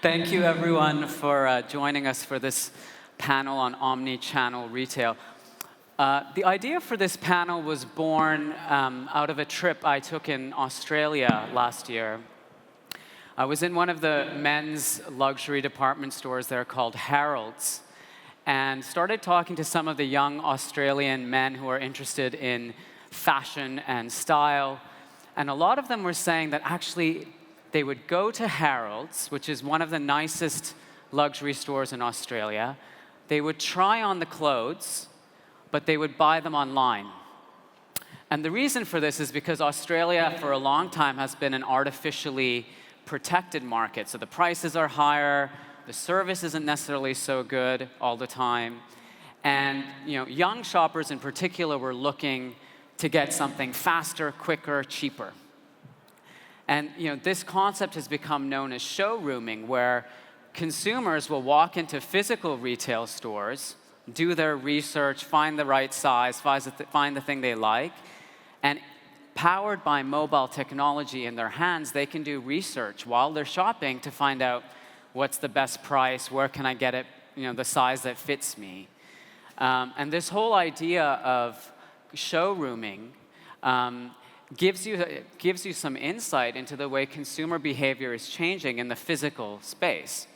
Thank you, everyone, for joining us for this panel on omni-channel retail. The idea for this panel was born out of a trip I took in Australia last year. I was in one of the men's luxury department stores there called Harrods, and started talking to some of the young Australian men who are interested in fashion and style. And a lot of them were saying that actually they would go to Harrods, which is one of the nicest luxury stores in Australia. They would try on the clothes, but they would buy them online. And the reason for this is because Australia, for a long time, has been an artificially protected market. So the prices are higher, the service isn't necessarily so good all the time. And young shoppers in particular were looking to get something faster, quicker, cheaper. And this concept has become known as showrooming, where consumers will walk into physical retail stores, do their research, find the right size, find the thing they like, and powered by mobile technology in their hands, they can do research while they're shopping to find out what's the best price, where can I get it, the size that fits me. And this whole idea of showrooming gives you some insight into the way consumer behavior is changing in the physical space.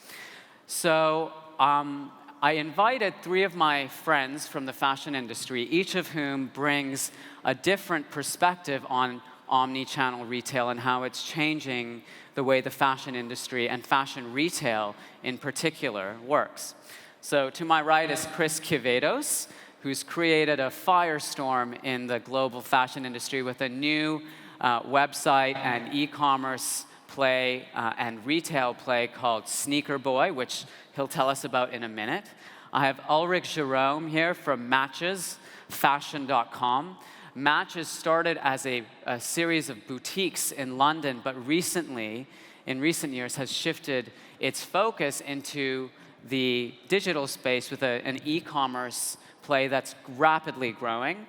So I invited 3 of my friends from the fashion industry, each of whom brings a different perspective on omni-channel retail and how it's changing the way the fashion industry and fashion retail in particular works. So to my right is Chris Kyvetos, who's created a firestorm in the global fashion industry with a new website and e-commerce play and retail play called Sneakerboy, which he'll tell us about in a minute. I have Ulric Jerome here from Matchesfashion.com. Matches started as a series of boutiques in London, but recently, in recent years, has shifted its focus into the digital space with an e-commerce play that's rapidly growing.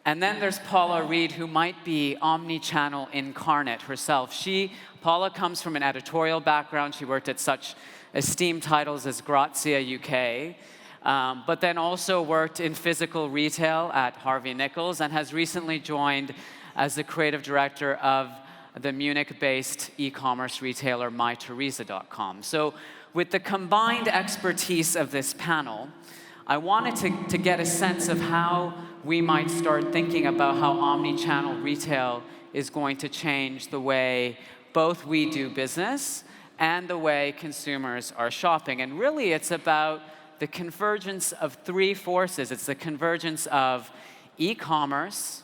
And then there's Paula Reed, who might be omni-channel incarnate herself. Paula comes from an editorial background. She worked at such esteemed titles as Grazia UK, but then also worked in physical retail at Harvey Nichols and has recently joined as the creative director of the Munich-based e-commerce retailer MyTheresa.com. So with the combined expertise of this panel, I wanted to get a sense of how we might start thinking about how omni-channel retail is going to change the way both we do business and the way consumers are shopping. And really, it's about the convergence of 3 forces. It's the convergence of e-commerce,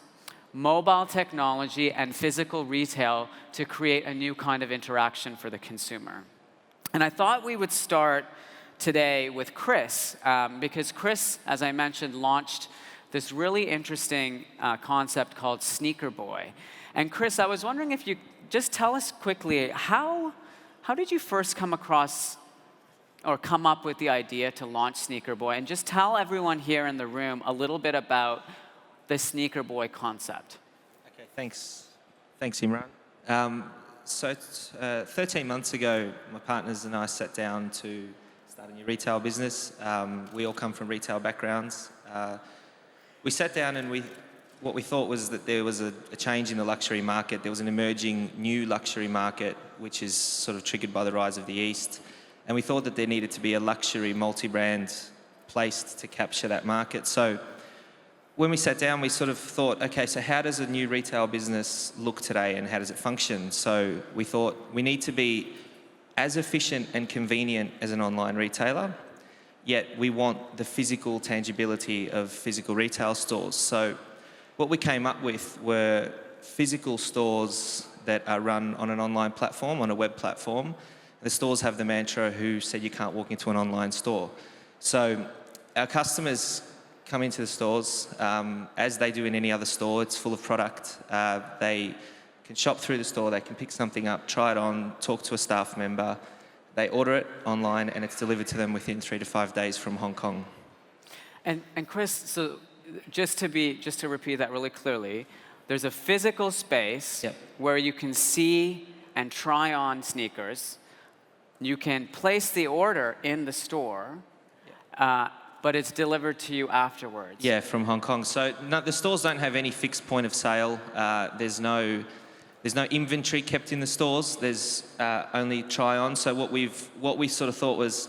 mobile technology, and physical retail to create a new kind of interaction for the consumer. And I thought we would start today with Chris, because Chris, as I mentioned, launched this really interesting concept called Sneakerboy. And Chris, I was wondering if you just tell us quickly, how did you first come across or come up with the idea to launch Sneakerboy? And just tell everyone here in the room a little bit about the Sneakerboy concept. Okay, thanks. Thanks, Imran. So 13 months ago, my partners and I sat down to start a new retail business. We all come from retail backgrounds. We sat down and what we thought was that there was a change in the luxury market. There was an emerging new luxury market, which is sort of triggered by the rise of the East. And we thought that there needed to be a luxury multi-brand placed to capture that market. So when we sat down, we sort of thought, okay, so how does a new retail business look today and how does it function? So we thought we need to be as efficient and convenient as an online retailer, yet we want the physical tangibility of physical retail stores. So what we came up with were physical stores that are run on an online platform, on a web platform. The stores have the mantra who said you can't walk into an online store. So our customers come into the stores, as they do in any other store. It's full of product. They can shop through the store, they can pick something up, try it on, talk to a staff member. They order it online and it's delivered to them within 3 to 5 days from Hong Kong. And Chris, so just to repeat that really clearly, there's a physical space where you can see and try on sneakers. you can place the order in the store, but it's delivered to you afterwards. Yeah, from Hong Kong. So no, the stores don't have any fixed point of sale. There's no inventory kept in the stores. There's only try on. So what we sort of thought was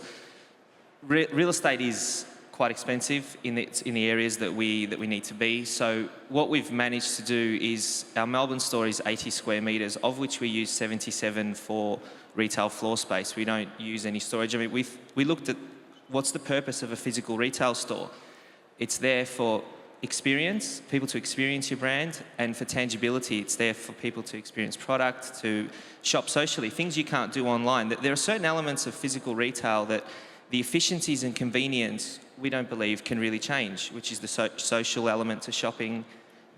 real estate is quite expensive in the areas that we need to be. So what we've managed to do is our Melbourne store is 80 square meters, of which we use 77 for retail floor space. We don't use any storage. I mean, we looked at what's the purpose of a physical retail store. It's there for experience, people to experience your brand, and for tangibility, it's there for people to experience product, to shop socially, things you can't do online. There are certain elements of physical retail that the efficiencies and convenience we don't believe can really change, which is the social element to shopping,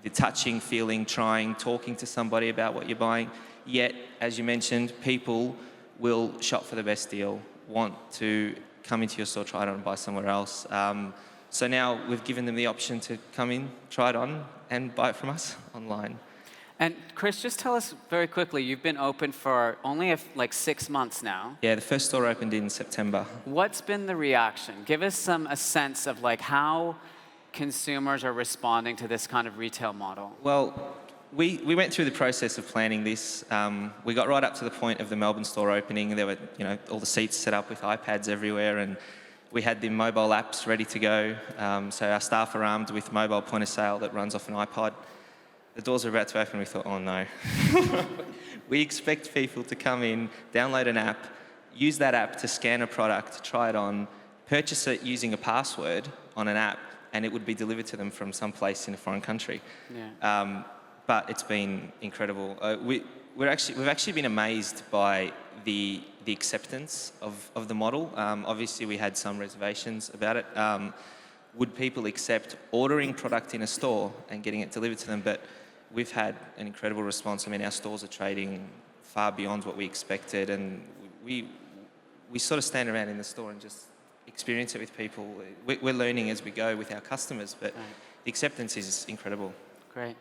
the touching, feeling, trying, talking to somebody about what you're buying. Yet, as you mentioned, people will shop for the best deal, want to come into your store, try it on and buy somewhere else. So now we've given them the option to come in, try it on, and buy it from us online. And Chris, just tell us very quickly, you've been open for only like 6 months now. Yeah, the first store opened in September. What's been the reaction? Give us a sense of like how consumers are responding to this kind of retail model. Well, we went through the process of planning this. We got right up to the point of the Melbourne store opening. There were, all the seats set up with iPads everywhere, and we had the mobile apps ready to go. So our staff are armed with mobile point of sale that runs off an iPod. The doors were about to open, we thought, oh no. We expect people to come in, download an app, use that app to scan a product, try it on, purchase it using a password on an app, and it would be delivered to them from some place in a foreign country. Yeah. But it's been incredible. We've actually been amazed by the acceptance of the model. Obviously, we had some reservations about it. Would people accept ordering product in a store and getting it delivered to them? But we've had an incredible response. I mean, our stores are trading far beyond what we expected, and we sort of stand around in the store and just experience it with people. We're learning as we go with our customers, but the acceptance is incredible. Great.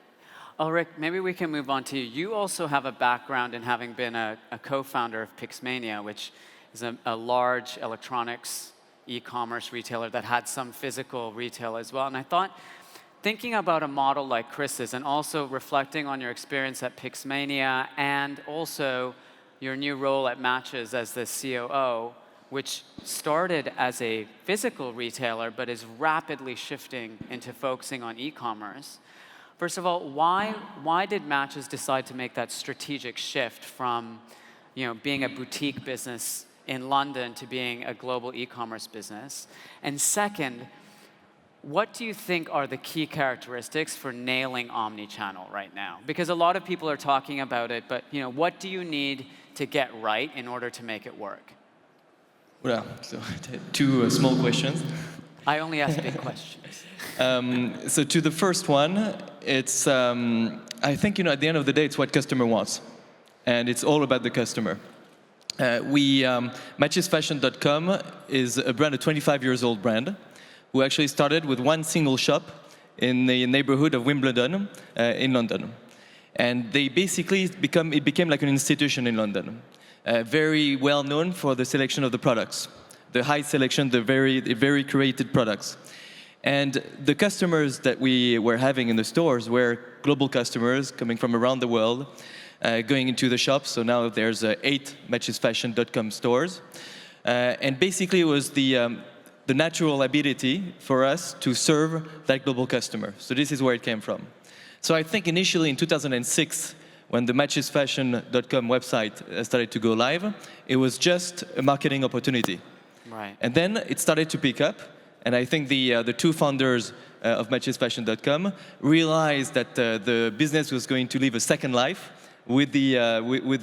Ulric, maybe we can move on to you. You also have a background in having been a co-founder of Pixmania, which is a large electronics e-commerce retailer that had some physical retail as well. And I thought, thinking about a model like Chris's and also reflecting on your experience at Pixmania and also your new role at Matches as the COO, which started as a physical retailer but is rapidly shifting into focusing on e-commerce. First of all, why did Matches decide to make that strategic shift from being a boutique business in London to being a global e-commerce business? And second, what do you think are the key characteristics for nailing omni-channel right now? Because a lot of people are talking about it, but what do you need to get right in order to make it work? Well, so two small questions. I only ask big questions. So to the first one, it's I think at the end of the day, it's what customer wants, and it's all about the customer. Matchesfashion.com is a brand, a 25 years old brand, who actually started with one single shop in the neighborhood of Wimbledon in London, and they basically became like an institution in London, very well known for the selection of the products, the high selection, the very curated products. And the customers that we were having in the stores were global customers coming from around the world, going into the shops. So now there's 8 Matchesfashion.com stores. And basically it was the natural ability for us to serve that global customer. So this is where it came from. So I think initially in 2006, when the Matchesfashion.com website started to go live, it was just a marketing opportunity. Right. And then it started to pick up. And I think the two founders of Matchesfashion.com realized that the business was going to live a second life with the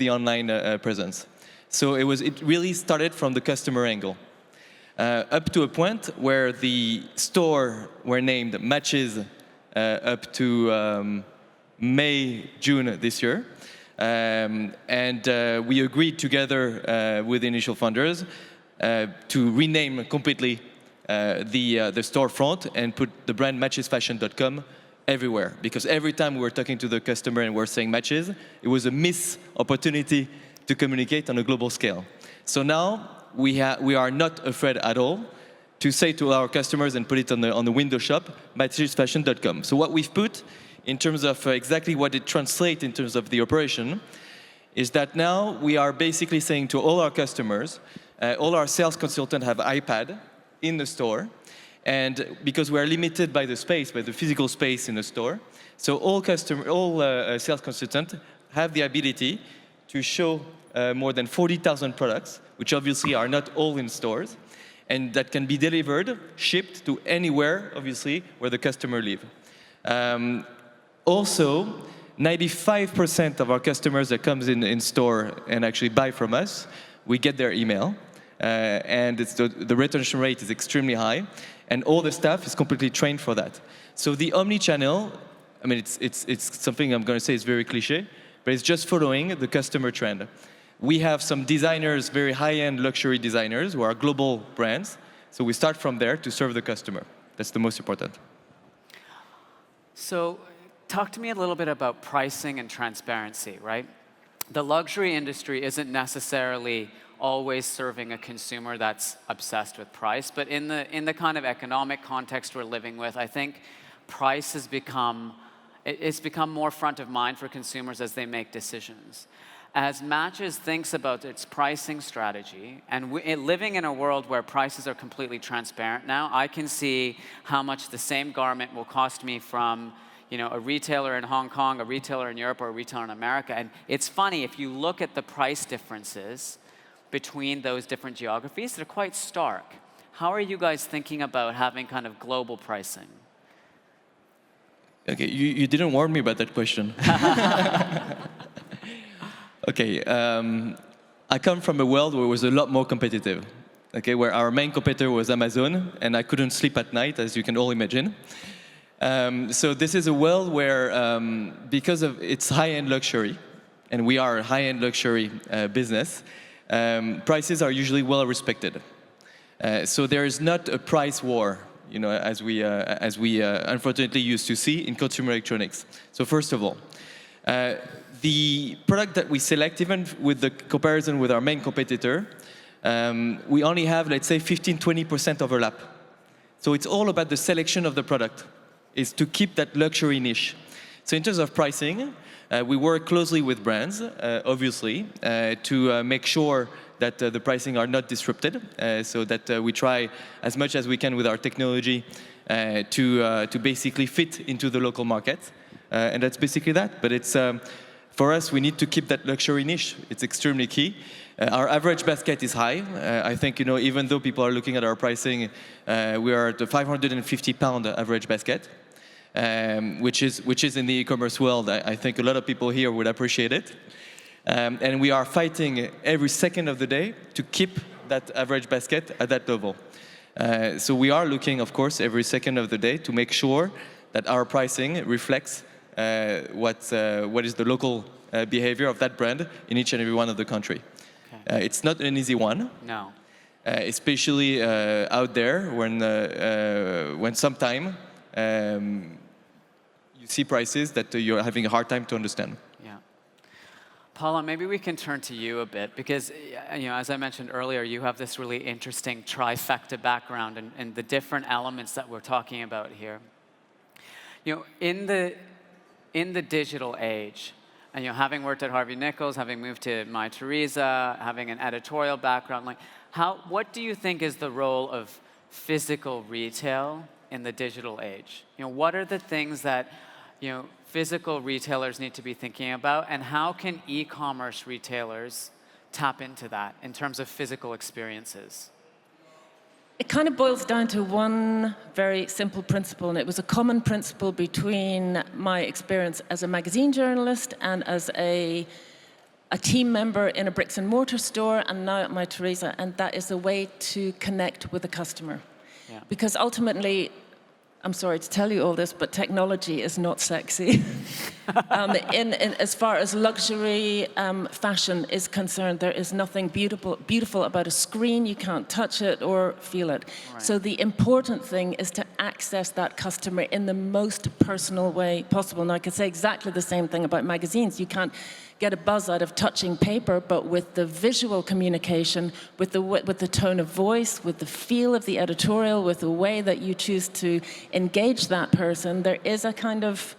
online presence. So it really started from the customer angle, up to a point where the store were named Matches up to May, June this year. And we agreed together with the initial founders to rename completely the storefront and put the brand Matchesfashion.com everywhere. Because every time we were talking to the customer and we were saying Matches, it was a missed opportunity to communicate on a global scale. So now we are not afraid at all to say to our customers and put it on the window shop, Matchesfashion.com. So what we've put in terms of exactly what it translates in terms of the operation is that now we are basically saying to all our customers, all our sales consultants have iPad in the store, and because we are limited by the space, by the physical space in the store, so all sales consultants have the ability to show more than 40,000 products, which obviously are not all in stores, and that can be delivered, shipped to anywhere, obviously, where the customer lives. Also, 95% of our customers that comes in store and actually buy from us, we get their email, and the retention rate is extremely high, and all the staff is completely trained for that. So the Omni-Channel, I mean, it's something I'm going to say is very cliche, but it's just following the customer trend. We have some designers, very high-end luxury designers, who are global brands. So we start from there to serve the customer. That's the most important. So talk to me a little bit about pricing and transparency, right? The luxury industry isn't necessarily always serving a consumer that's obsessed with price, but in the kind of economic context we're living with, I think price has become more front of mind for consumers as they make decisions. As Matches thinks about its pricing strategy, and living in a world where prices are completely transparent now, I can see how much the same garment will cost me from a retailer in Hong Kong, a retailer in Europe, or a retailer in America. And it's funny, if you look at the price differences between those different geographies, they're quite stark. How are you guys thinking about having kind of global pricing? Okay, you didn't warn me about that question. Okay, I come from a world where it was a lot more competitive, okay, where our main competitor was Amazon, and I couldn't sleep at night, as you can all imagine. So this is a world where, because of its high-end luxury, and we are a high-end luxury business, prices are usually well respected. So there is not a price war, as we unfortunately used to see in consumer electronics. So first of all, the product that we select, even with the comparison with our main competitor, we only have, let's say, 15–20% overlap. So it's all about the selection of the product, is to keep that luxury niche. So in terms of pricing, we work closely with brands, obviously, to make sure that the pricing are not disrupted, so that we try as much as we can with our technology to basically fit into the local market. And that's basically that. But it's, for us, we need to keep that luxury niche. It's extremely key. Our average basket is high. I think, even though people are looking at our pricing, we are at the £550 average basket, which is in the e-commerce world. I think a lot of people here would appreciate it. And we are fighting every second of the day to keep that average basket at that level. So we are looking, of course, every second of the day to make sure that our pricing reflects what is the local behavior of that brand in each and every one of the country. Okay. It's not an easy one. No. Especially out there when sometime you see prices that you're having a hard time to understand. Yeah. Paula, maybe we can turn to you a bit because, as I mentioned earlier, you have this really interesting trifecta background and the different elements that we're talking about here. In the digital age, and having worked at Harvey Nichols, having moved to My Teresa, having an editorial background, what do you think is the role of physical retail in the digital age? What are the things that physical retailers need to be thinking about, and how can e-commerce retailers tap into that in terms of physical experiences? It kind of boils down to one very simple principle, and it was a common principle between my experience as a magazine journalist and as a team member in a bricks and mortar store and now at My Teresa, and that is a way to connect with the customer. Yeah. Because ultimately, I'm sorry to tell you all this, but technology is not sexy. As far as luxury fashion is concerned, there is nothing beautiful about a screen. You can't touch it or feel it. Right. So the important thing is to access that customer in the most personal way possible. Now, I could say exactly the same thing about magazines. You can't get a buzz out of touching paper, but with the visual communication, with the tone of voice, with the feel of the editorial, with the way that you choose to engage that person, there is a kind of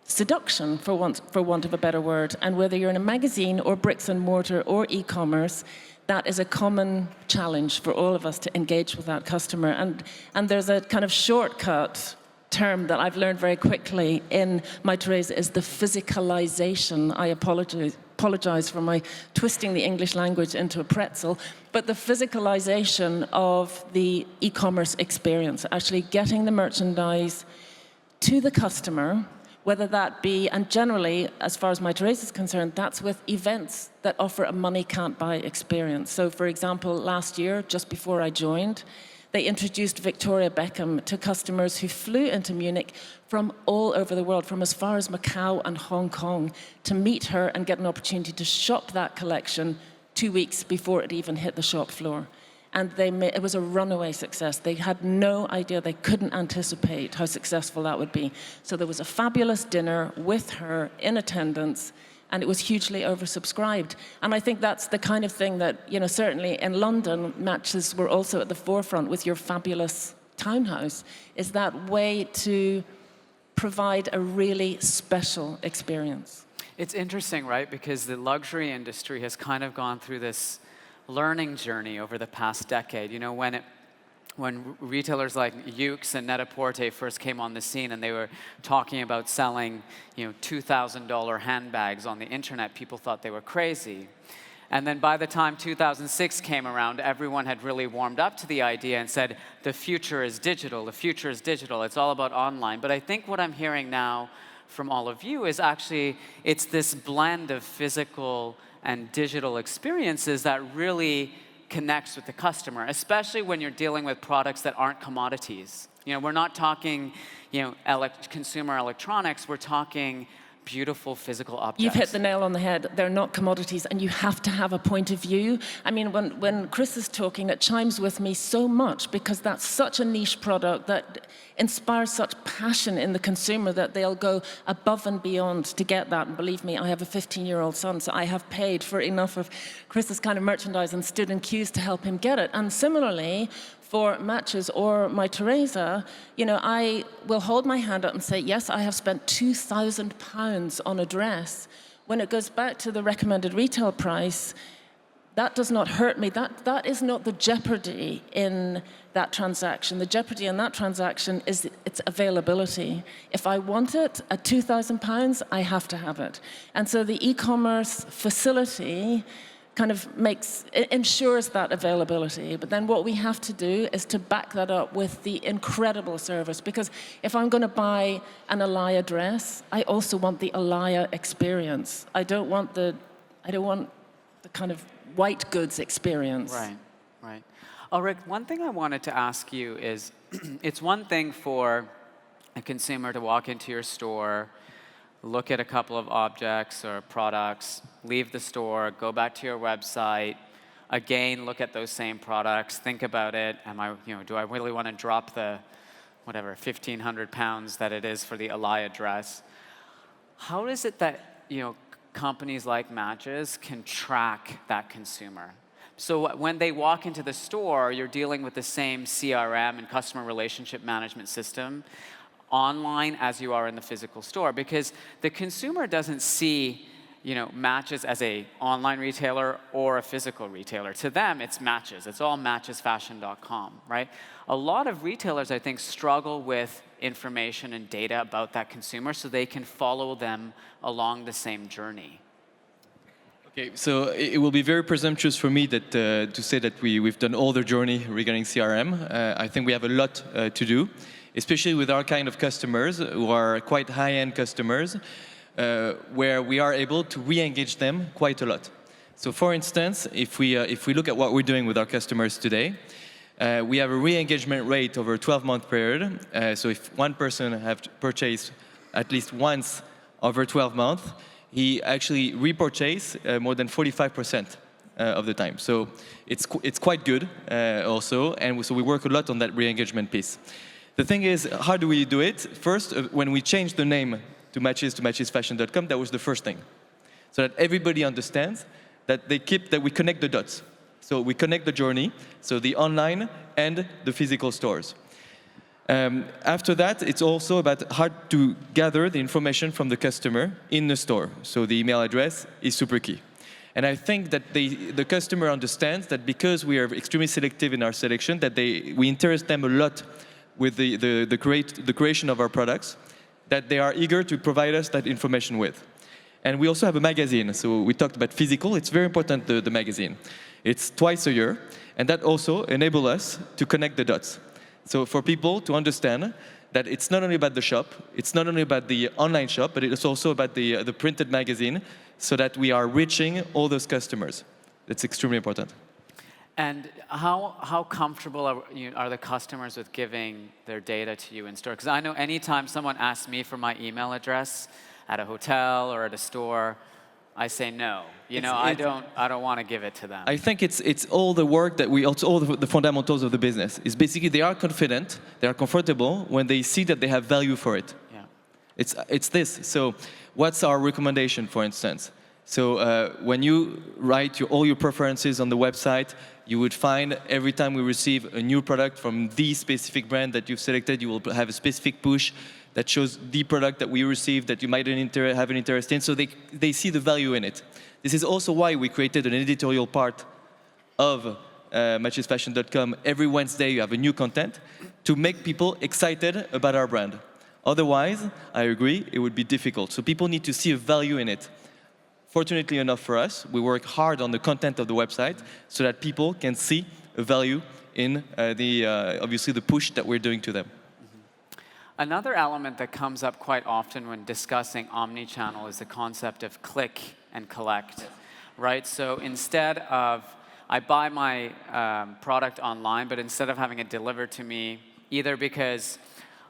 seduction, for want of a better word. And whether you're in a magazine or bricks and mortar or e-commerce, that is a common challenge for all of us to engage with that customer. And there's a kind of shortcut term that I've learned very quickly in My Teresa is the physicalization. I apologize for my twisting the English language into a pretzel, but the physicalization of the e-commerce experience, actually getting the merchandise to the customer, whether that be, and generally, as far as My Teresa is concerned, that's with events that offer a money can't buy experience. So for example, last year, just before I joined, they introduced Victoria Beckham to customers who flew into Munich from all over the world, from as far as Macau and Hong Kong, to meet her and get an opportunity to shop that collection 2 weeks before it even hit the shop floor. And it was a runaway success. They had no idea, they couldn't anticipate how successful that would be. So there was a fabulous dinner with her in attendance, and it was hugely oversubscribed. And I think that's the kind of thing that, certainly in London, Matches were also at the forefront with your fabulous townhouse, is that way to provide a really special experience. It's interesting, right? Because the luxury industry has kind of gone through this learning journey over the past decade. When retailers like Yoox and Net-a-Porter first came on the scene and they were talking about selling, $2,000 handbags on the internet, people thought they were crazy. And then by the time 2006 came around, everyone had really warmed up to the idea and said, the future is digital, the future is digital, it's all about online. But I think what I'm hearing now from all of you is actually, it's this blend of physical and digital experiences that really connects with the customer, especially when you're dealing with products that aren't commodities. We're not talking, consumer electronics, we're talking beautiful physical objects. You've hit the nail on the head. They're not commodities, and you have to have a point of view. I mean, when Chris is talking, it chimes with me so much because that's such a niche product that inspires such passion in the consumer that they'll go above and beyond to get that. And believe me, I have a 15-year-old son, so I have paid for enough of Chris's kind of merchandise and stood in queues to help him get it. And similarly, for Matches or My Teresa, I will hold my hand up and say, yes, I have spent £2,000 on a dress. When it goes back to the recommended retail price, that does not hurt me. That is not the jeopardy in that transaction. The jeopardy in that transaction is its availability. If I want it at £2,000, I have to have it. And so the e-commerce facility kind of ensures that availability. But then what we have to do is to back that up with the incredible service. Because if I'm going to buy an Alaya dress, I also want the Alaya experience. I don't want the kind of white goods experience. Right. Ulric, one thing I wanted to ask you is, it's one thing for a consumer to walk into your store, look at a couple of objects or products, leave the store, go back to your website, again, look at those same products, think about it. Do I really want to drop the, 1,500 pounds that it is for the Alaya dress? How is it that, companies like Matches can track that consumer? So when they walk into the store, you're dealing with the same CRM and customer relationship management system online as you are in the physical store, because the consumer doesn't see Matches as a online retailer or a physical retailer. To them, it's Matches. It's all Matchesfashion.com, right? A lot of retailers, I think, struggle with information and data about that consumer so they can follow them along the same journey. Okay, so it will be very presumptuous for me that to say that we've done all the journey regarding CRM. I think we have a lot to do, especially with our kind of customers who are quite high-end customers, where we are able to re-engage them quite a lot. So for instance, if we look at what we're doing with our customers today, we have a re-engagement rate over a 12-month period. So if one person have purchased at least once over 12 months, he actually repurchased more than 45% of the time. So it's quite good also, and so we work a lot on that re-engagement piece. The thing is, how do we do it? First, when we changed the name to Matchesfashion.com, that was the first thing. So that everybody understands that we connect the dots. So we connect the journey, so the online and the physical stores. After that, it's also about how to gather the information from the customer in the store. So the email address is super key. And I think that the customer understands that because we are extremely selective in our selection, that we interest them a lot with the creation of our products, that they are eager to provide us that information with. And we also have a magazine. So we talked about physical. It's very important, the magazine. It's twice a year, and that also enables us to connect the dots. So for people to understand that it's not only about the shop, it's not only about the online shop, but it's also about the printed magazine, so that we are reaching all those customers. It's extremely important. And how comfortable are the customers with giving their data to you in store? Because I know anytime someone asks me for my email address at a hotel or at a store, I say no. I don't want to give it to them. I think it's all the work that all the fundamentals of the business. Is basically they are confident, they are comfortable when they see that they have value for it. Yeah. It's this. So what's our recommendation, for instance? So when you write all your preferences on the website, you would find every time we receive a new product from the specific brand that you've selected, you will have a specific push that shows the product that we received that you might have an interest in, so they see the value in it. This is also why we created an editorial part of Matchesfashion.com. Every Wednesday you have a new content to make people excited about our brand. Otherwise, I agree, it would be difficult. So people need to see a value in it. Fortunately enough for us, we work hard on the content of the website so that people can see a value in obviously the push that we're doing to them. Another element that comes up quite often when discussing omni-channel is the concept of click and collect, right? So instead of, I buy my product online, but instead of having it delivered to me, either because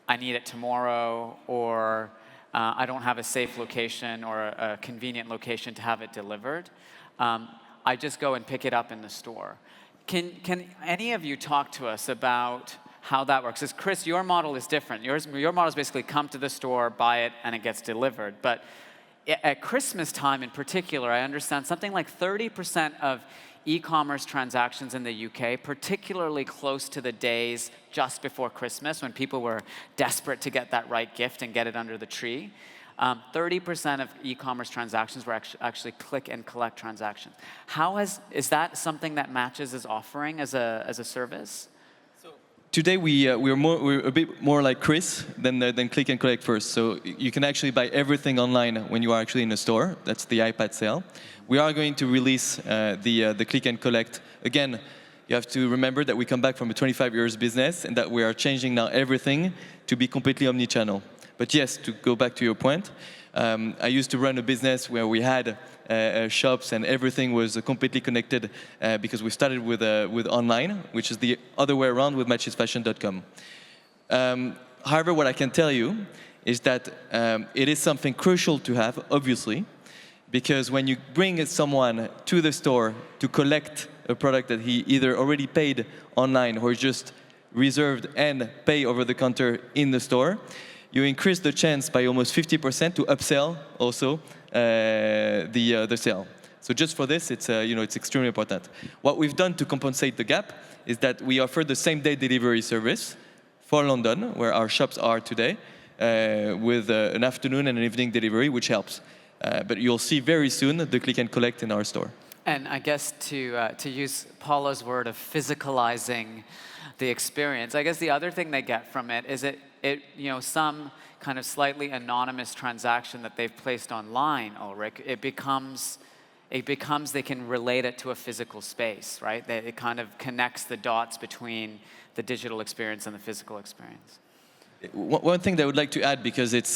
I need it tomorrow or I don't have a safe location or a convenient location to have it delivered, I just go and pick it up in the store. Can any of you talk to us about how that works? Because Chris, your model is different. Your model is basically come to the store, buy it, and it gets delivered. But at Christmas time in particular, I understand something like 30% of e-commerce transactions in the UK, particularly close to the days just before Christmas when people were desperate to get that right gift and get it under the tree, 30% of e-commerce transactions were actually click and collect transactions. Is that something that Matches is offering as a service? Today we're a bit more like Chris than click and collect first. So you can actually buy everything online when you are actually in a store. That's the iPad sale. We are going to release the click and collect. Again, you have to remember that we come back from a 25 years business and that we are changing now everything to be completely omni-channel. But yes, to go back to your point, I used to run a business where we had shops and everything was completely connected because we started with online, which is the other way around with Matchesfashion.com. However, what I can tell you is that it is something crucial to have, obviously, because when you bring someone to the store to collect a product that he either already paid online or just reserved and pay over the counter in the store, you increase the chance by almost 50% to upsell also the sale. So just for this, it's extremely important. What we've done to compensate the gap is that we offer the same-day delivery service for London, where our shops are today, with an afternoon and an evening delivery, which helps. But you'll see very soon the click and collect in our store. And I guess to use Paula's word of physicalizing the experience, I guess the other thing they get from it is some kind of slightly anonymous transaction that they've placed online, Ulric, it becomes they can relate it to a physical space, right? It kind of connects the dots between the digital experience and the physical experience. One thing that I would like to add, because it's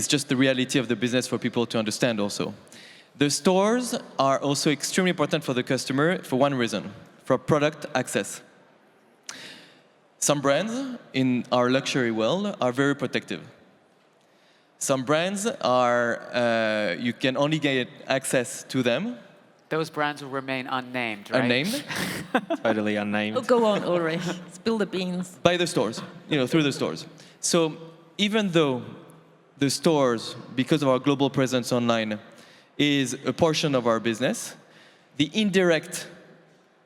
just the reality of the business for people to understand also. The stores are also extremely important for the customer for one reason, for product access. Some brands in our luxury world are very protective. Some brands are, you can only get access to them. Those brands will remain unnamed, right? Unnamed. Totally unnamed. Oh, go on, Ulric. Spill the beans. By the stores, through the stores. So even though the stores, because of our global presence online, is a portion of our business, the indirect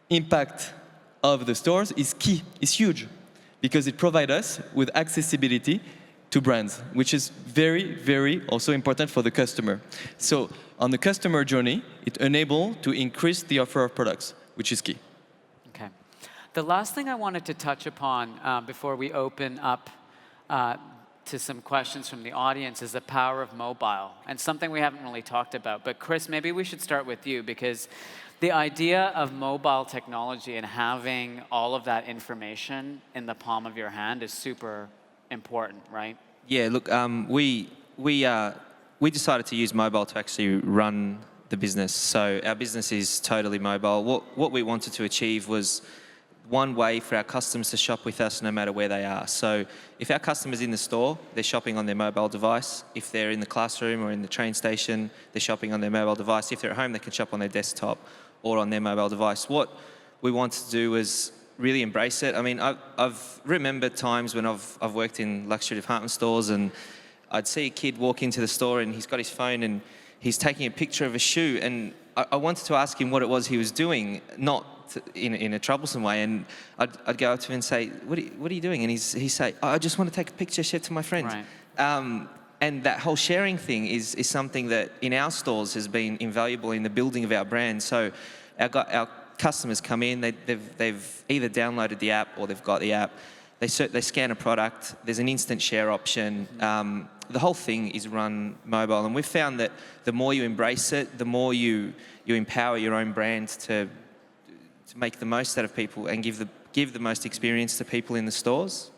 impact of the stores is key, is huge, because it provides us with accessibility to brands, which is very, very also important for the customer. So on the customer journey, it enables to increase the offer of products, which is key. Okay. The last thing I wanted to touch upon before we open up to some questions from the audience is the power of mobile, and something we haven't really talked about. But Chris, maybe we should start with you, because the idea of mobile technology and having all of that information in the palm of your hand is super important, right? Yeah, look, we decided to use mobile to actually run the business. So our business is totally mobile. What we wanted to achieve was one way for our customers to shop with us no matter where they are. So if our customer's in the store, they're shopping on their mobile device. If they're in the classroom or in the train station, they're shopping on their mobile device. If they're at home, they can shop on their desktop or on their mobile device. What we wanted to do was really embrace it. I mean, I've remembered times when I've worked in luxury department stores, and I'd see a kid walk into the store and he's got his phone and he's taking a picture of a shoe, and I wanted to ask him what it was he was doing, not in a troublesome way, and I'd go up to him and say, what are you doing? And he'd say, I just want to take a picture, share it to my friends. Right. And that whole sharing thing is something that in our stores has been invaluable in the building of our brand. So our customers come in, they've either downloaded the app or they've got the app. They scan a product, there's an instant share option. The whole thing is run mobile, and we've found that the more you embrace it, the more you empower your own brand to make the most out of people and give the most experience to people in the stores.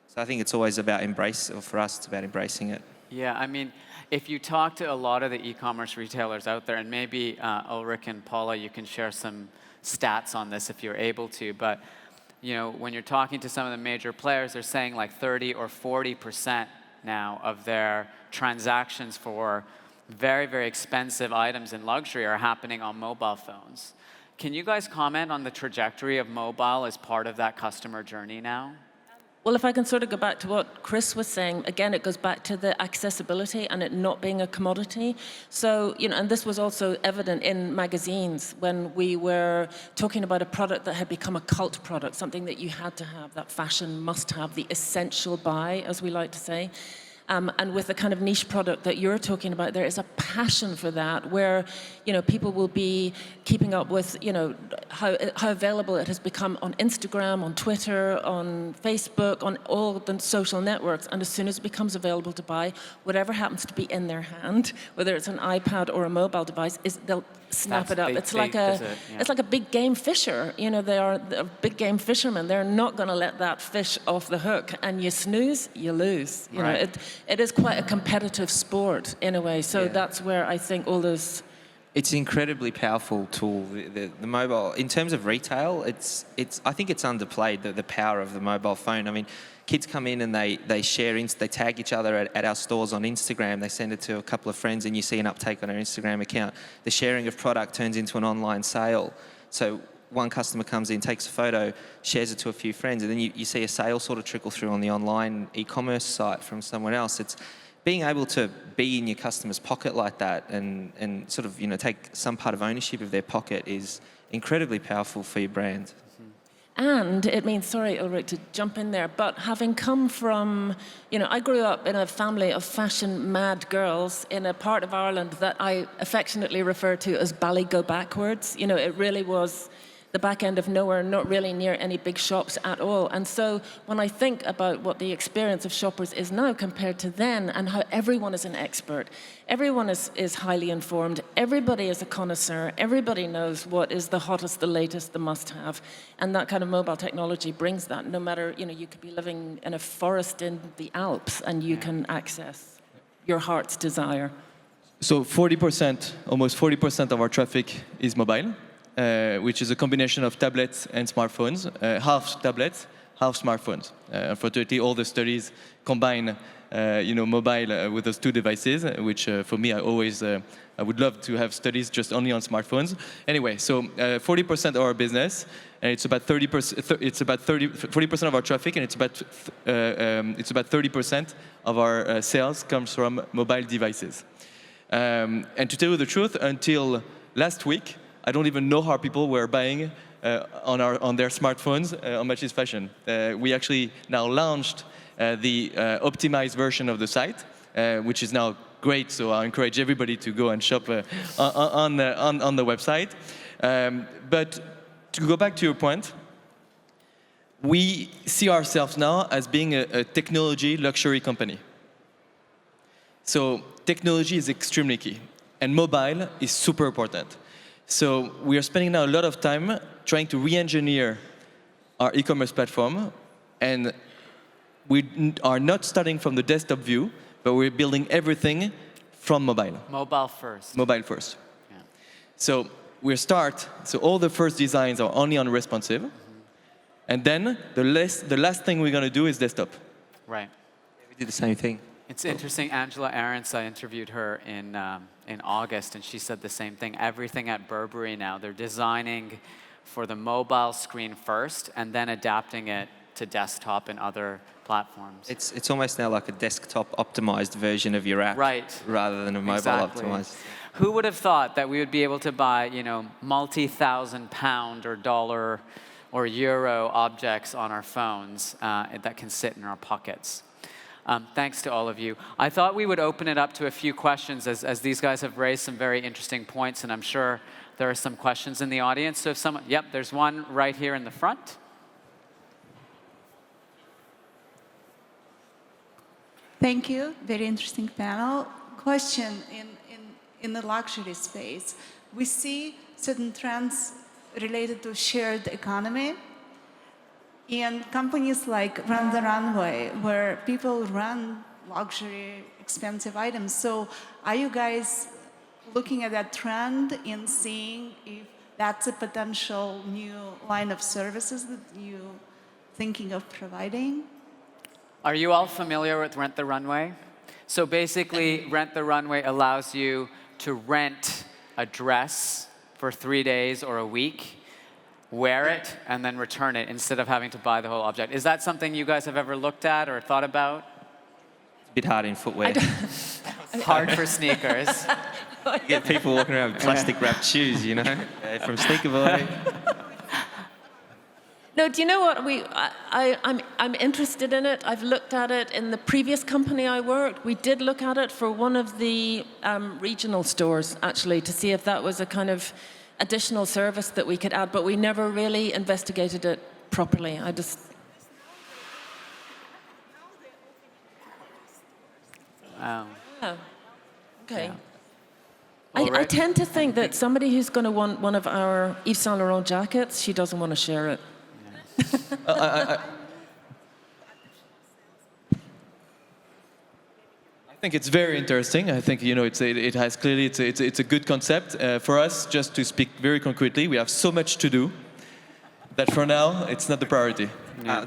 So I think it's always about for us, it's about embracing it. Yeah, I mean, if you talk to a lot of the e-commerce retailers out there, and maybe Ulric and Paula, you can share some stats on this if you're able to, but when you're talking to some of the major players, they're saying like 30 or 40% now of their transactions for very, very expensive items in luxury are happening on mobile phones. Can you guys comment on the trajectory of mobile as part of that customer journey now? Well, if I can sort of go back to what Chris was saying, again, it goes back to the accessibility and it not being a commodity. So, and this was also evident in magazines when we were talking about a product that had become a cult product, something that you had to have, that fashion must have, the essential buy, as we like to say. And with the kind of niche product that you're talking about, there is a passion for that, where people will be keeping up with how available it has become on Instagram, on Twitter, on Facebook, on all the social networks. And as soon as it becomes available to buy, whatever happens to be in their hand, whether it's an iPad or a mobile device, they'll snap it up. It's like a big game fisher. They're big game fishermen. They're not going to let that fish off the hook. And you snooze, you lose. Right. It is quite a competitive sport in a way. So that's where I think all those. It's an incredibly powerful tool. The mobile, in terms of retail, I think it's underplayed, the power of the mobile phone. I mean, kids come in and they tag each other at our stores on Instagram. They send it to a couple of friends, and you see an uptake on our Instagram account. The sharing of product turns into an online sale. So one customer comes in, takes a photo, shares it to a few friends, and then you see a sale sort of trickle through on the online e-commerce site from someone else. It's being able to be in your customer's pocket like that and sort of take some part of ownership of their pocket is incredibly powerful for your brand. And it means, sorry, Ulric, to jump in there, but having come from, I grew up in a family of fashion mad girls in a part of Ireland that I affectionately refer to as Ballygo backwards. It really was the back end of nowhere, not really near any big shops at all. And so when I think about what the experience of shoppers is now compared to then, and how everyone is an expert, everyone is highly informed, everybody is a connoisseur, everybody knows what is the hottest, the latest, the must-have. And that kind of mobile technology brings that. No matter, you could be living in a forest in the Alps and you can access your heart's desire. So 40%, almost 40% of our traffic is mobile. Which is a combination of tablets and smartphones, half tablets, half smartphones. Unfortunately, all the studies combine mobile with those two devices, which for me, I would love to have studies just only on smartphones. Anyway, so 40% of our business, and it's about 30%. It's about 40% of our traffic, and it's about 30% of our sales comes from mobile devices. And to tell you the truth, until last week, I don't even know how people were buying on their smartphones on Matchesfashion. We actually now launched the optimized version of the site, which is now great. So I encourage everybody to go and shop on the website. But to go back to your point, we see ourselves now as being a technology luxury company. So technology is extremely key, and mobile is super important. So we are spending now a lot of time trying to re-engineer our e-commerce platform, and we are not starting from the desktop view, but we're building everything from mobile. Mobile first. Mobile first. Yeah. So so all the first designs are only on responsive, and then the last thing we're going to do is desktop. Right. We did the same thing. It's interesting. Angela Ahrens, I interviewed her in August, and she said the same thing. Everything at Burberry now, they're designing for the mobile screen first, and then adapting it to desktop and other platforms. It's almost now like a desktop optimized version of your app, right? Rather than a mobile optimized. Who would have thought that we would be able to buy, multi-thousand-pound or dollar or euro objects on our phones that can sit in our pockets? Thanks to all of you. I thought we would open it up to a few questions, as these guys have raised some very interesting points, and I'm sure there are some questions in the audience. So if someone, there's one right here in the front. Thank you. Very interesting panel. Question in the luxury space. We see certain trends related to shared economy in companies like Run the Runway, where people run luxury, expensive items. So are you guys looking at that trend and seeing if that's a potential new line of services that you're thinking of providing? Are you all familiar with Rent the Runway? So basically, Rent the Runway allows you to rent a dress for 3 days or a week, wear it, and then return it instead of having to buy the whole object. Is that something you guys have ever looked at or thought about? It's a bit hard in footwear. Hard for sneakers. You get people walking around with plastic wrapped shoes, from Sneakerboy. No, do you know what? I'm interested in it. I've looked at it in the previous company I worked. We did look at it for one of the regional stores, actually, to see if that was a kind of additional service that we could add, but we never really investigated it properly. Wow. Oh, okay. Yeah. I tend to think that somebody who's going to want one of our Yves Saint Laurent jackets, she doesn't want to share it. I think it's very interesting. I think it has clearly it's a good concept for us. Just to speak very concretely, we have so much to do that for now it's not the priority.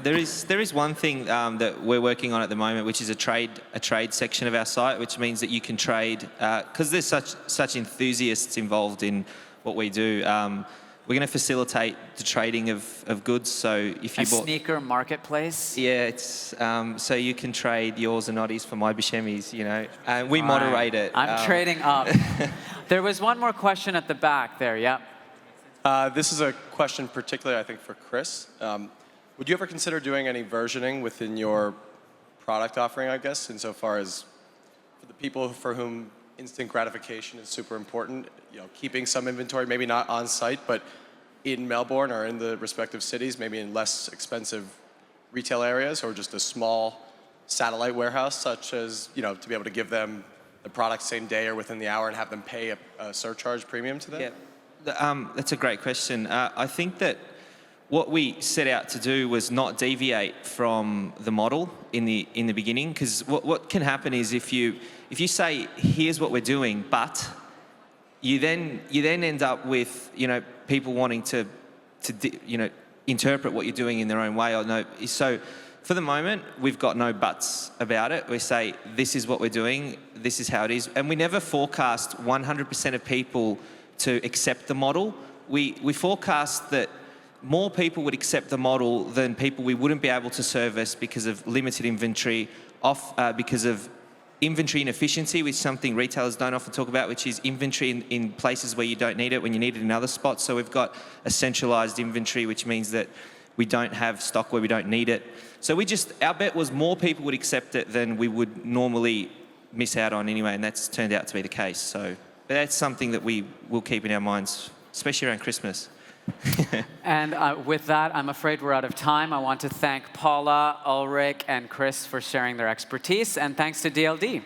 There is one thing that we're working on at the moment, which is a trade section of our site, which means that you can trade because there's such enthusiasts involved in what we do. We're going to facilitate the trading of goods. So if you bought sneaker marketplace. Yeah, it's so you can trade yours and Noddy's for my Buscemi's, and we moderate it. I'm trading up. There was one more question at the back there. Yeah. This is a question particularly, I think, for Chris. Would you ever consider doing any versioning within your product offering, I guess, insofar as for the people for whom instant gratification is super important, keeping some inventory, maybe not on site, but in Melbourne or in the respective cities, maybe in less expensive retail areas, or just a small satellite warehouse, such as, to be able to give them the product same day or within the hour and have them pay a surcharge premium to them? Yeah, that's a great question. I think that what we set out to do was not deviate from the model in the beginning, because what can happen is if you say, here's what we're doing, but you then end up with people wanting to interpret what you're doing in their own way. Or no, so for the moment, we've got no buts about it. We say, this is what we're doing, this is how it is. And we never forecast 100% of people to accept the model. We forecast that more people would accept the model than people we wouldn't be able to service because of limited inventory, because of inventory inefficiency, which is something retailers don't often talk about, which is inventory in places where you don't need it when you need it in other spots. So we've got a centralized inventory, which means that we don't have stock where we don't need it. So our bet was more people would accept it than we would normally miss out on anyway, and that's turned out to be the case. So that's something that we will keep in our minds, especially around Christmas. And with that, I'm afraid we're out of time. I want to thank Paula, Ulric, and Chris for sharing their expertise, and thanks to DLD.